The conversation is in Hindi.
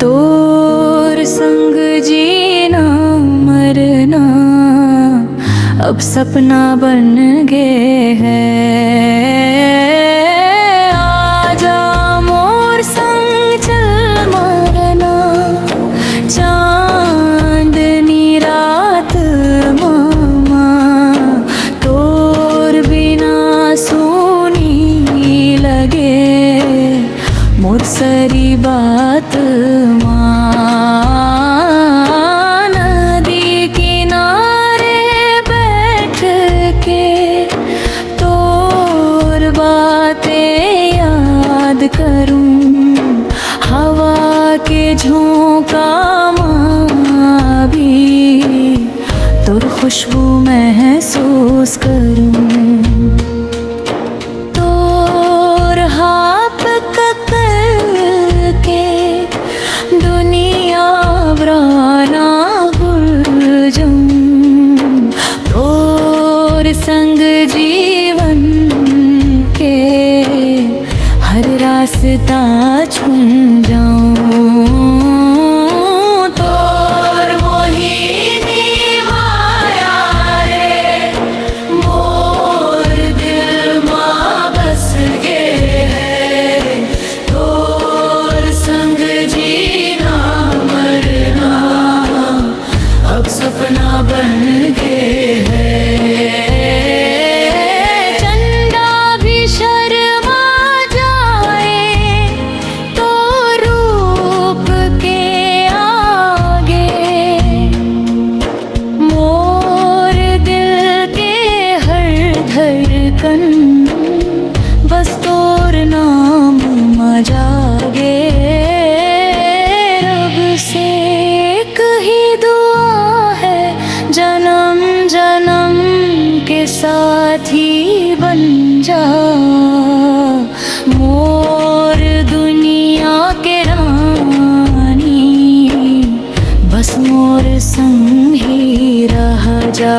तोर संग जीना मरना अब सपना बन गए है। आजा मोर संग चल मरना चांदनी रात मामा तोर बिना सुनी लगे मोर सरी बात माँ। नदी किनारे बैठ के तोर बातें याद करूं हवा के झोंका माँ भी तोर खुशबू महसूस करूं। तोर हाथ पकड़ के दुनिया वराना भूल जाऊं तोर संग जीवन के हर रास्ता चुन जाऊं। तोर मोहिनी माया रे मोर दिल माँ बस गए है। तोर संग जीना मरना अब सपना बन गए है। चंदा भी शर्मा जाए तो रूप के आगे मोर दिल के हर धड़कन बस तोर नाम में जागे। रब से एक ही दुआ है जन्म जन्म के साथी बन जा मोर दुनिया के रानी बस मोर संग ही रह जा।